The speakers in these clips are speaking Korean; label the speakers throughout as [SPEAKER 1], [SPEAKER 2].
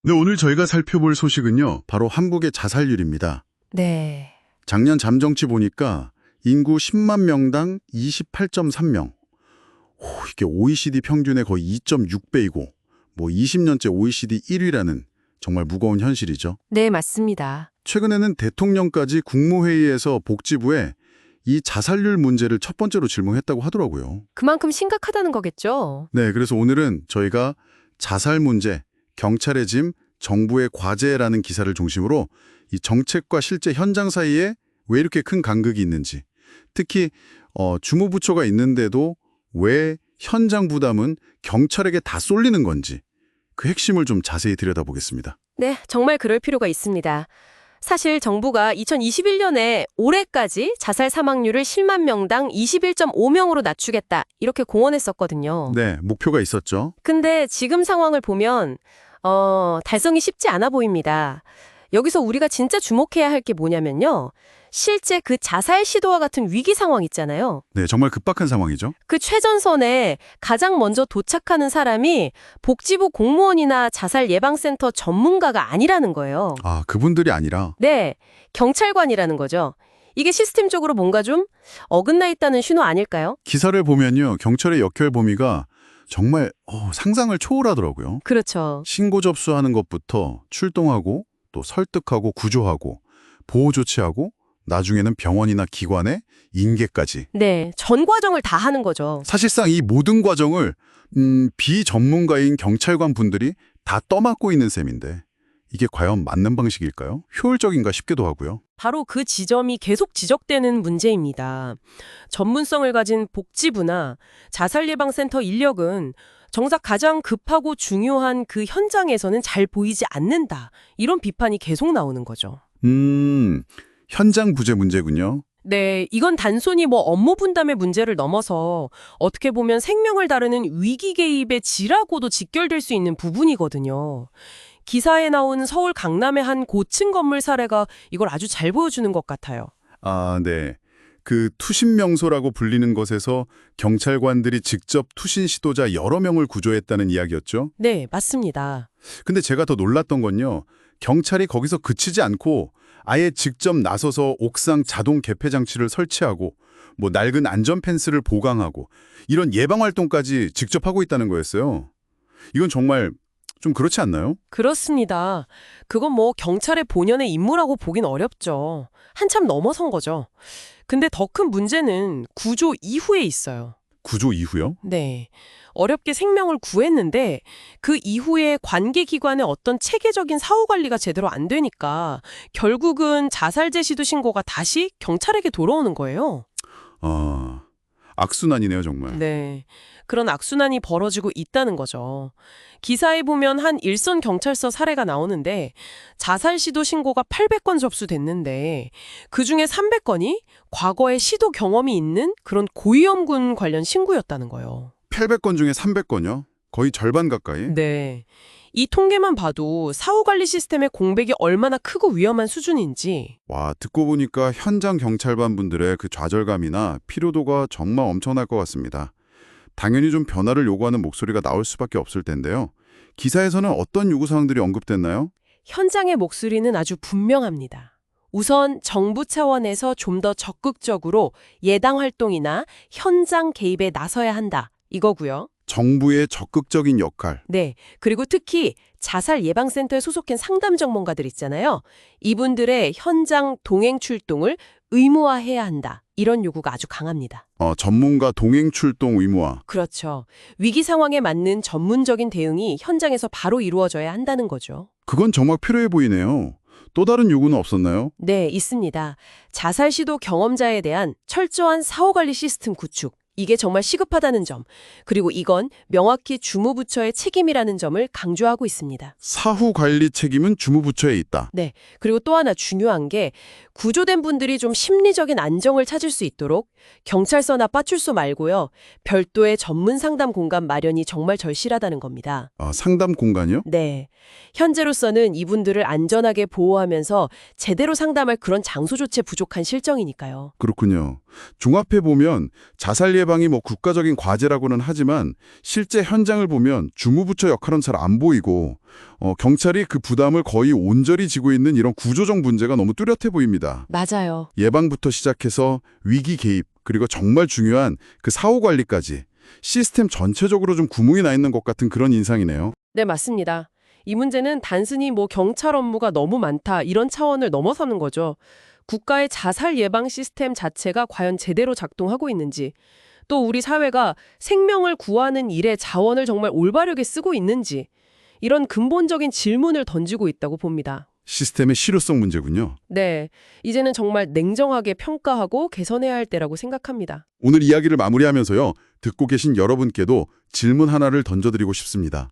[SPEAKER 1] 네, 오늘 저희가 살펴볼 소식은요, 바로 한국의 자살률입니다.
[SPEAKER 2] 네.
[SPEAKER 1] 작년 잠정치 보니까 인구 10만 명당 28.3명. 이게 OECD 평균의 거의 2.6배이고, 20년째 OECD 1위라는 정말 무거운 현실이죠.
[SPEAKER 2] 네, 맞습니다.
[SPEAKER 1] 최근에는 대통령까지 국무회의에서 복지부에 이 자살률 문제를 첫 번째로 질문했다고 하더라고요.
[SPEAKER 2] 그만큼 심각하다는 거겠죠?
[SPEAKER 1] 네, 그래서 오늘은 저희가 자살 문제, 경찰의 짐, 정부의 과제라는 기사를 중심으로 이 정책과 실제 현장 사이에 왜 이렇게 큰 간극이 있는지, 특히 주무부처가 있는데도 왜 현장 부담은 경찰에게 다 쏠리는 건지 그 핵심을 좀 자세히 들여다보겠습니다.
[SPEAKER 2] 네, 정말 그럴 필요가 있습니다. 사실 정부가 2021년에 올해까지 자살 사망률을 10만 명당 21.5명으로 낮추겠다 이렇게 공언했었거든요.
[SPEAKER 1] 네, 목표가 있었죠.
[SPEAKER 2] 근데 지금 상황을 보면 달성이 쉽지 않아 보입니다. 여기서 우리가 진짜 주목해야 할 게 뭐냐면요. 실제 그 자살 시도와 같은 위기 상황 있잖아요.
[SPEAKER 1] 네, 정말 급박한 상황이죠.
[SPEAKER 2] 그 최전선에 가장 먼저 도착하는 사람이 복지부 공무원이나 자살 예방센터 전문가가 아니라는 거예요.
[SPEAKER 1] 아, 그분들이 아니라
[SPEAKER 2] 네, 경찰관이라는 거죠. 이게 시스템적으로 뭔가 좀 어긋나 있다는 신호 아닐까요?
[SPEAKER 1] 기사를 보면요, 경찰의 역할 범위가 정말 상상을 초월하더라고요.
[SPEAKER 2] 그렇죠.
[SPEAKER 1] 신고 접수하는 것부터 출동하고 또 설득하고 구조하고 보호 조치하고 나중에는 병원이나 기관에 인계까지.
[SPEAKER 2] 네, 전 과정을 다 하는 거죠.
[SPEAKER 1] 사실상 이 모든 과정을 비전문가인 경찰관 분들이 다 떠맡고 있는 셈인데 이게 과연 맞는 방식일까요? 효율적인가 싶기도 하고요.
[SPEAKER 2] 바로 그 지점이 계속 지적되는 문제입니다. 전문성을 가진 복지부나 자살예방센터 인력은 정작 가장 급하고 중요한 그 현장에서는 잘 보이지 않는다. 이런 비판이 계속 나오는 거죠.
[SPEAKER 1] 현장 부재 문제군요.
[SPEAKER 2] 네, 이건 단순히 업무 분담의 문제를 넘어서 어떻게 보면 생명을 다루는 위기 개입의 질하고도 직결될 수 있는 부분이거든요. 기사에 나온 서울 강남의 한 고층 건물 사례가 이걸 아주 잘 보여주는 것 같아요.
[SPEAKER 1] 아, 네. 그 투신 명소라고 불리는 것에서 경찰관들이 직접 투신 시도자 여러 명을 구조했다는 이야기였죠.
[SPEAKER 2] 네, 맞습니다.
[SPEAKER 1] 근데 제가 더 놀랐던 건요. 경찰이 거기서 그치지 않고 아예 직접 나서서 옥상 자동 개폐 장치를 설치하고 낡은 안전 펜스를 보강하고 이런 예방 활동까지 직접 하고 있다는 거였어요. 이건 정말 좀 그렇지 않나요?
[SPEAKER 2] 그렇습니다. 그건 경찰의 본연의 임무라고 보긴 어렵죠. 한참 넘어선 거죠. 근데 더 큰 문제는 구조 이후에 있어요.
[SPEAKER 1] 구조 이후요?
[SPEAKER 2] 네. 어렵게 생명을 구했는데 그 이후에 관계기관의 어떤 체계적인 사후관리가 제대로 안 되니까 결국은 자살제 시도 신고가 다시 경찰에게 돌아오는 거예요.
[SPEAKER 1] 아, 악순환이네요, 정말.
[SPEAKER 2] 네. 그런 악순환이 벌어지고 있다는 거죠. 기사에 보면 한 일선 경찰서 사례가 나오는데 자살 시도 신고가 800건 접수됐는데 그중에 300건이 과거에 시도 경험이 있는 그런 고위험군 관련 신고였다는 거예요.
[SPEAKER 1] 800건 중에 300건요? 거의 절반 가까이?
[SPEAKER 2] 네. 이 통계만 봐도 사후관리 시스템의 공백이 얼마나 크고 위험한 수준인지.
[SPEAKER 1] 와, 듣고 보니까 현장 경찰관 분들의 그 좌절감이나 피로도가 정말 엄청날 것 같습니다. 당연히 좀 변화를 요구하는 목소리가 나올 수밖에 없을 텐데요. 기사에서는 어떤 요구사항들이 언급됐나요?
[SPEAKER 2] 현장의 목소리는 아주 분명합니다. 우선 정부 차원에서 좀 더 적극적으로 예방 활동이나 현장 개입에 나서야 한다. 이거고요.
[SPEAKER 1] 정부의 적극적인 역할.
[SPEAKER 2] 네. 그리고 특히 자살 예방센터에 소속된 상담 전문가들 있잖아요. 이분들의 현장 동행 출동을 의무화해야 한다. 이런 요구가 아주 강합니다.
[SPEAKER 1] 전문가 동행 출동 의무화.
[SPEAKER 2] 그렇죠. 위기 상황에 맞는 전문적인 대응이 현장에서 바로 이루어져야 한다는 거죠.
[SPEAKER 1] 그건 정말 필요해 보이네요. 또 다른 요구는 없었나요?
[SPEAKER 2] 네, 있습니다. 자살 시도 경험자에 대한 철저한 사후관리 시스템 구축. 이게 정말 시급하다는 점. 그리고 이건 명확히 주무부처의 책임이라는 점을 강조하고 있습니다.
[SPEAKER 1] 사후 관리 책임은 주무부처에 있다.
[SPEAKER 2] 네. 그리고 또 하나 중요한 게 구조된 분들이 좀 심리적인 안정을 찾을 수 있도록 경찰서나 파출소 말고요. 별도의 전문 상담 공간 마련이 정말 절실하다는 겁니다.
[SPEAKER 1] 아, 상담 공간이요?
[SPEAKER 2] 네. 현재로서는 이분들을 안전하게 보호하면서 제대로 상담할 그런 장소조차 부족한 실정이니까요.
[SPEAKER 1] 그렇군요. 종합해보면 자살 예방 예방이 뭐 국가적인 과제라고는 하지만 실제 현장을 보면 주무부처 역할은 잘 안 보이고 경찰이 그 부담을 거의 온전히 지고 있는 이런 구조적 문제가 너무 뚜렷해 보입니다.
[SPEAKER 2] 맞아요.
[SPEAKER 1] 예방부터 시작해서 위기 개입, 그리고 정말 중요한 그 사후 관리까지 시스템 전체적으로 좀 구멍이 나 있는 것 같은 그런 인상이네요.
[SPEAKER 2] 네, 맞습니다. 이 문제는 단순히 뭐 경찰 업무가 너무 많다 이런 차원을 넘어서는 거죠. 국가의 자살 예방 시스템 자체가 과연 제대로 작동하고 있는지, 또 우리 사회가 생명을 구하는 일에 자원을 정말 올바르게 쓰고 있는지, 이런 근본적인 질문을 던지고 있다고 봅니다.
[SPEAKER 1] 시스템의 실효성 문제군요.
[SPEAKER 2] 네, 이제는 정말 냉정하게 평가하고 개선해야 할 때라고 생각합니다.
[SPEAKER 1] 오늘 이야기를 마무리하면서요. 듣고 계신 여러분께도 질문 하나를 던져드리고 싶습니다.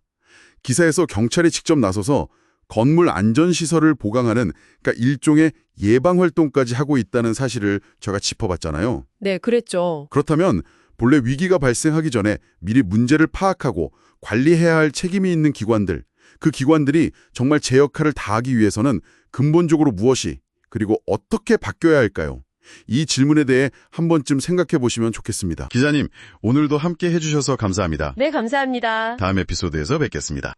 [SPEAKER 1] 기사에서 경찰이 직접 나서서 건물 안전시설을 보강하는 그러니까 일종의 예방활동까지 하고 있다는 사실을 제가 짚어봤잖아요.
[SPEAKER 2] 네, 그랬죠.
[SPEAKER 1] 그렇다면 본래 위기가 발생하기 전에 미리 문제를 파악하고 관리해야 할 책임이 있는 기관들, 그 기관들이 정말 제 역할을 다하기 위해서는 근본적으로 무엇이 그리고 어떻게 바뀌어야 할까요? 이 질문에 대해 한 번쯤 생각해 보시면 좋겠습니다. 기자님, 오늘도 함께 해주셔서 감사합니다.
[SPEAKER 2] 네, 감사합니다.
[SPEAKER 1] 다음 에피소드에서 뵙겠습니다.